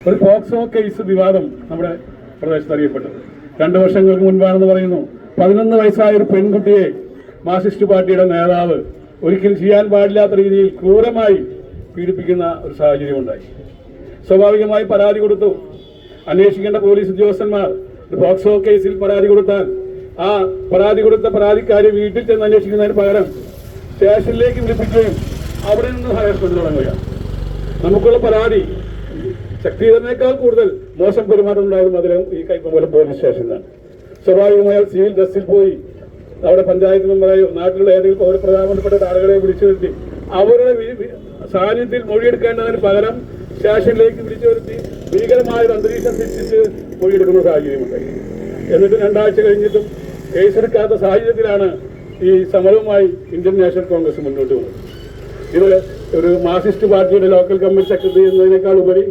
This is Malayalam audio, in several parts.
ഒരു പോക്സോ കേസ് വിവാദം നമ്മുടെ പ്രദേശത്ത് അറിയപ്പെട്ടത് 2 വർഷങ്ങൾക്ക് മുൻപാണെന്ന് പറയുന്നു. 11 വയസ്സായ ഒരു പെൺകുട്ടിയെ മാർക്സിസ്റ്റ് പാർട്ടിയുടെ നേതാവ് ഒരിക്കലും ചെയ്യാൻ പാടില്ലാത്ത രീതിയിൽ ക്രൂരമായി പീഡിപ്പിക്കുന്ന ഒരു സാഹചര്യം ഉണ്ടായി. സ്വാഭാവികമായി പരാതി കൊടുത്തു. അന്വേഷിക്കേണ്ട പോലീസ് ഉദ്യോഗസ്ഥന്മാർ ഒരു പോക്സോ കേസിൽ പരാതി കൊടുത്താൽ ആ പരാതി കൊടുത്ത പരാതിക്കാരെ വീട്ടിൽ ചെന്ന് അന്വേഷിക്കുന്നതിന് പകരം സ്റ്റേഷനിലേക്ക് വിളിപ്പിക്കുകയും അവിടെ നിന്ന് ഹരാസ്മെന്റ് തുടങ്ങുകയാണ്. നമുക്കുള്ള പരാതി ശക്തിധരനേക്കാൾ കൂടുതൽ മോശം പെരുമാറ്റം ഉണ്ടായിരുന്നു അതിലും ഈ കൈപ്പമംഗലം പോലീസ് സ്റ്റേഷനിലാണ്. സ്വാഭാവികമായ സിവിൽ ഡ്രസ്സിൽ പോയി അവിടെ പഞ്ചായത്ത് മെമ്പറായോ നാട്ടിലുള്ള ഏതെങ്കിലും പൗരപ്രധാനപ്പെട്ട ആളുകളെ വിളിച്ചു വരുത്തി അവരുടെ സാന്നിധ്യത്തിൽ മൊഴിയെടുക്കേണ്ടതിന് പകരം സ്റ്റേഷനിലേക്ക് വിളിച്ചു വരുത്തി ഭീകരമായൊരു അന്തരീക്ഷം സൃഷ്ടിച്ച് മൊഴിയെടുക്കുന്ന സാഹചര്യമുണ്ടായി. എന്നിട്ട് 2 ആഴ്ച കഴിഞ്ഞിട്ടും കേസെടുക്കാത്ത സാഹചര്യത്തിലാണ് ഈ സമരവുമായി ഇന്ത്യൻ നാഷണൽ കോൺഗ്രസ് മുന്നോട്ട് പോകുന്നത്. ഇത് ഒരു മാർക്സിസ്റ്റ് പാർട്ടിയുടെ ലോക്കൽ കമ്മിറ്റി സെക്രട്ടറി എന്നതിനേക്കാൾ ഉപരി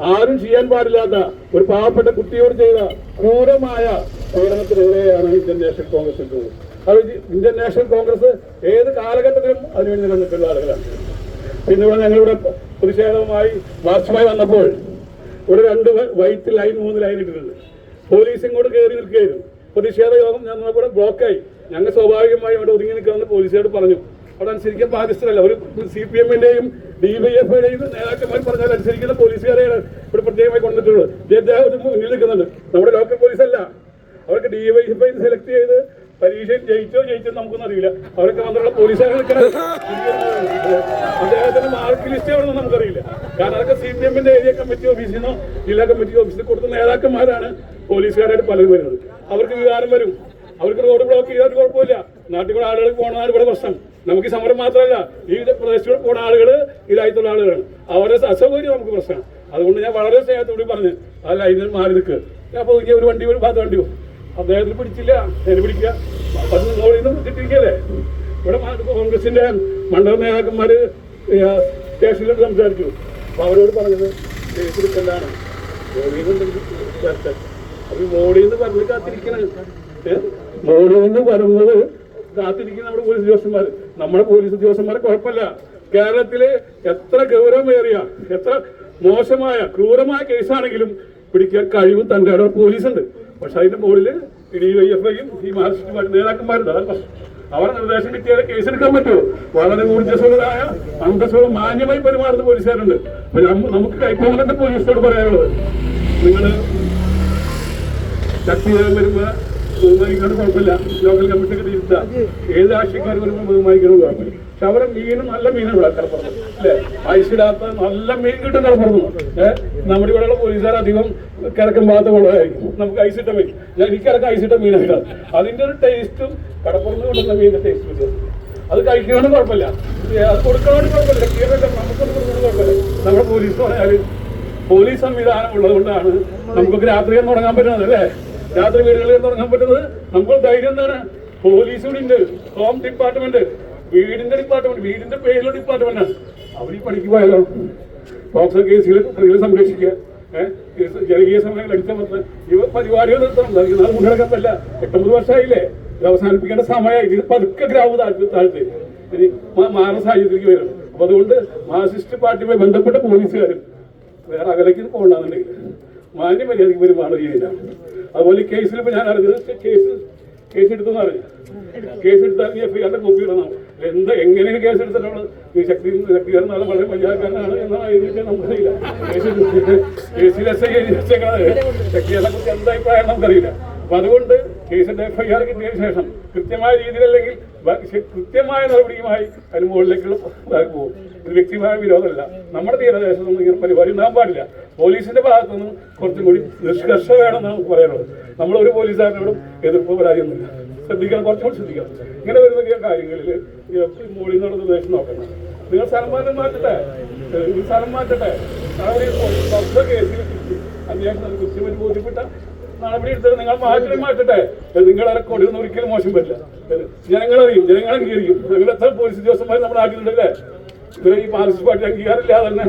ആരും ചെയ്യാൻ പാടില്ലാത്ത ഒരു പാവപ്പെട്ട കുട്ടിയോട് ചെയ്ത ക്രൂരമായ പീഡനത്തിനെതിരെയാണ് ഇന്ത്യൻ നാഷണൽ കോൺഗ്രസ് നിൽക്കുന്നത്. അത് ഇന്ത്യൻ നാഷണൽ കോൺഗ്രസ് ഏത് കാലഘട്ടത്തിലും അതിനുവേണ്ടി നിലനിൽക്കുന്ന ആളുകളാണ്. പിന്നെ ഇവിടെ ഞങ്ങളിവിടെ പ്രതിഷേധവുമായി മാർച്ചുമായി വന്നപ്പോൾ ഇവിടെ 2 വൈറ്റ് ലൈൻ 3 ലൈൻ ഇട്ടിട്ടുണ്ട്. പോലീസ് ഇങ്ങോട്ട് കയറി നിൽക്കുകയായിരുന്നു. പ്രതിഷേധ യോഗം ഞങ്ങളിവിടെ ബ്ലോക്കായി. ഞങ്ങൾ സ്വാഭാവികമായി ഇവിടെ ഒതുങ്ങി നിൽക്കാമെന്ന് പോലീസുകാരോട് പറഞ്ഞു. അവിടെ അനുസരിക്കാൻ ബാധ്യസ്ഥരല്ല. ഒരു CPM-ന്റെയും DYFIയുടെയും നേതാക്കന്മാർ പറഞ്ഞാൽ അനുസരിക്കുന്ന പോലീസുകാരെയാണ് ഇവിടെ പ്രത്യേകമായി കൊണ്ടിട്ടുള്ളത്. അദ്ദേഹം മുന്നിൽ നിൽക്കുന്നുണ്ട്. നമ്മുടെ ലോക്കൽ പോലീസല്ല. അവർക്ക് DYFI സെലക്ട് ചെയ്ത് പരീക്ഷയിൽ ജയിച്ചോ നമുക്കൊന്നും അറിയില്ല. അവരൊക്കെ വന്നിട്ടുള്ള പോലീസുകാരെ നിൽക്കണം. അദ്ദേഹത്തിന്റെ മാർക്ക് ലിസ്റ്റ് എവിടെയൊന്നും നമുക്കറിയില്ല. കാരണം അതൊക്കെ CPM-ന്റെ ഏരിയ കമ്മിറ്റി ഓഫീസിൽ നിന്നോ ജില്ലാ കമ്മിറ്റി ഓഫീസിൽ കൊടുത്ത നേതാക്കന്മാരാണ് പോലീസുകാരായിട്ട് പലരും വരുന്നത്. അവർക്ക് വികാരം വരും. അവർക്ക് റോഡ് ബ്ലോക്ക് ചെയ്താൽ കുഴപ്പമില്ല. നാട്ടിൽ കൂടെ ആളുകൾ പോകണതാണ് ഇവിടെ പ്രശ്നം. നമുക്ക് ഈ സമരം മാത്രമല്ല, ഈ പ്രദേശത്തൂടെ പോകുന്ന ആളുകൾ ഇതായിട്ടുള്ള ആളുകളാണ്. അവരുടെ അസൗകര്യം നമുക്ക് പ്രശ്നമാണ്. അതുകൊണ്ട് ഞാൻ വളരെ സ്നേഹത്തോടെ പറഞ്ഞു അല്ല ഇതിന് മാറി നിൽക്കുക. അപ്പോൾ ഒരു വണ്ടി ഒരു ഭാഗത്ത് വണ്ടി പോകും. അദ്ദേഹത്തിന് പിടിച്ചില്ല, എന്നെ പിടിക്കുക. അത് മോളിൽ നിന്ന് കിട്ടിയിരിക്കല്ലേ. ഇവിടെ കോൺഗ്രസിന്റെ മണ്ഡല നേതാക്കന്മാര് സ്റ്റേഷനിൽ സംസാരിച്ചു. അപ്പൊ അവരോട് പറഞ്ഞത് കേസെടുക്കലാണ് അപ്പൊ മോളിൽ നിന്ന് പറഞ്ഞ് കാത്തിരിക്കണം. മോളിൽ നിന്ന് പറയുന്നത് കാത്തിരിക്കുന്ന നമ്മുടെ പോലീസ് ഉദ്യോഗസ്ഥന്മാർ. നമ്മുടെ പോലീസ് ഉദ്യോഗസ്ഥന്മാരെ കുഴപ്പമില്ല. കേരളത്തില് എത്ര ഗൗരവമേറിയ എത്ര മോശമായ ക്രൂരമായ കേസാണെങ്കിലും പിടിക്കാൻ കഴിവും തന്റെ അവിടെ പോലീസുണ്ട്. പക്ഷെ അതിന്റെ മുകളിൽ DYFIയും ഈ മാർക്സിസ്റ്റ് പാർട്ടി നേതാക്കന്മാരുണ്ട്. അതാണ് പ്രശ്നം. അവരെ നിർദ്ദേശം കിട്ടിയാൽ കേസെടുക്കാൻ പറ്റുമോ? വളരെ ഊർജ്ജസ്വലരായ അന്തസ്സുള്ള മാന്യമായി പെരുമാറുന്ന പോലീസുകാരുണ്ട്. അപ്പൊ നമുക്ക് കൈപ്പമംഗലത്തെ പോലീസിനോട് പറയാനുള്ളത്, നിങ്ങള് ശക്തിയായി വരുമ്പോ ബഹുമാനിക്കാണ്ട് കുഴപ്പമില്ല. ലോക്കൽ കമ്മിറ്റിക്ക് തിരുത്താം. ഏത് രാഷ്ട്രീയക്കാർ വരുമ്പോൾ ബഹുമാനിക്കണം കുഴപ്പമില്ല. പക്ഷെ അവരെ മീനും നല്ല മീനാണ് ഇവിടെ കടപ്പുറത്ത് അല്ലെ. ഐസിടാത്ത നല്ല മീൻ കിട്ടും കടപ്പുറത്ത്. നമ്മുടെ ഇവിടെയുള്ള പോലീസുകാർ അധികം കിടക്കും ഭാഗത്ത് കൊള്ളതായിരിക്കും. നമുക്ക് ഐസിട്ട മീൻ, എനിക്കിടക്ക് ഐസിട്ട മീനാണ്. അതിന്റെ ഒരു ടേസ്റ്റും കടപ്പുറത്ത് കൊണ്ടുവന്ന മീനിന്റെ ടേസ്റ്റ് വ്യത്യാസം. അത് കഴിക്കണമെന്ന് കുഴപ്പമില്ല, അത് കൊടുക്കണമെന്ന് കുഴപ്പമില്ല. നമുക്കൊന്നും കൊടുക്കണം കുഴപ്പമില്ല. നമ്മുടെ പോലീസ് പറഞ്ഞാല് പോലീസ് സംവിധാനം ഉള്ളത് കൊണ്ടാണ് നമുക്കൊക്കെ രാത്രി തുടങ്ങാൻ പറ്റുന്നത് അല്ലേ. രാത്രി വീടുകളിൽ തുടങ്ങാൻ പറ്റുന്നത്. നമുക്ക് ധൈര്യം എന്താണ്? പോലീസ് കൂടി ഉണ്ട്, ഹോം ഡിപ്പാർട്ട്മെന്റ്, വീടിന്റെ ഡിപ്പാർട്ട്മെന്റ്, വീടിന്റെ പേരിലുള്ള ഡിപ്പാർട്ട്മെന്റാണ്. അവർ ഈ പണിക്ക് പോയാലോ പോക്സോ കേസിൽ പ്രതികളെ സംരക്ഷിക്കുക, ജനകീയ സമരങ്ങൾ അടിച്ചമർത്താൻ ഇവ പരിപാടികൾ നിർത്തണം. നാളെ മുന്നേറക്കത്തല്ല. 8-9 വർഷമായില്ലേ, ഇത് അവസാനിപ്പിക്കേണ്ട സമയമായി. ഇത് പതുക്കെ ഗ്രാമ താഴ്ത്തി ഇനി മാറുന്ന സാഹചര്യത്തിലേക്ക് വരണം. അപ്പൊ അതുകൊണ്ട് മാർക്സിസ്റ്റ് പാർട്ടിയുമായി ബന്ധപ്പെട്ട പോലീസുകാരും വേറെ അകലേക്ക് പോകണ്ടെന്നുണ്ടെങ്കിൽ മാന്യമര്യാദയ്ക്ക് പെരുമാറുന്ന രീതിയിലാണ്. അതുപോലെ ഈ കേസിൽ ഇപ്പൊ ഞാൻ അറിഞ്ഞത് കേസ് എടുത്തെന്ന് അറിയാം. കേസ് എടുത്താൽ FIR കോപ്പി ഇടണം. എങ്ങനെയാണ് കേസ് എടുത്തിട്ടുള്ളത്? ഈ ശക്തിധരൻ നല്ല വളരെ പഞ്ചായക്കാരനാണ് എന്നാണ് നമുക്കറിയില്ല. കേസിൽ SI ശക്തിധരനെ കുറിച്ച് എന്താ അഭിപ്രായം നമുക്കറിയില്ല. അപ്പൊ അതുകൊണ്ട് കേസിന്റെ FIR കിട്ടിയതിനു ശേഷം കൃത്യമായ രീതിയിലല്ലെങ്കിൽ കൃത്യമായ നടപടിയുമായി അതിന് മുകളിലേക്കുള്ള പോകും. ഇത് വ്യക്തിപരമായ വിരോധമല്ല. നമ്മുടെ തീരദേശത്തൊന്നും ഇങ്ങനെ പരിപാടി ഉണ്ടാകാൻ പാടില്ല. പോലീസിന്റെ ഭാഗത്തുനിന്നും കുറച്ചും കൂടി നിഷ്കർഷ വേണമെന്ന് നമുക്ക് പറയാനുള്ളത്. നമ്മളൊരു പോലീസുകാരനോടും എതിർപ്പ് പരാതിയൊന്നുമില്ല. ശ്രദ്ധിക്കണം, കുറച്ചുകൂടി ശ്രദ്ധിക്കണം. ഇങ്ങനെ വരുന്ന കാര്യങ്ങളിൽ മുകളിൽ നിന്നുള്ള നിർദ്ദേശം നോക്കണം. നിങ്ങൾ സ്ഥലം മാറ്റട്ടെ, ഈ സ്ഥലം മാറ്റട്ടെ. കേസിൽ അന്വേഷണം കൃത്യമായിട്ട് ബോധ്യപ്പെട്ട നടപടി എടുത്തത് നിങ്ങൾ മാറ്റട്ടെ. നിങ്ങളെ റെക്കോർഡൊന്നും ഒരിക്കലും മോശം പറ്റില്ല. ജനങ്ങളറിയും, ജനങ്ങൾ അംഗീകരിക്കും. നിങ്ങൾ എത്ര പോലീസ് ഉദ്യോഗസ്ഥന്മാർ നമ്മുടെ നാട്ടിലുണ്ടല്ലേ. ഇവരെ ഈ മാർക്സിസ്റ്റ് പാർട്ടി അംഗീകാരമില്ലാതെ തന്നെ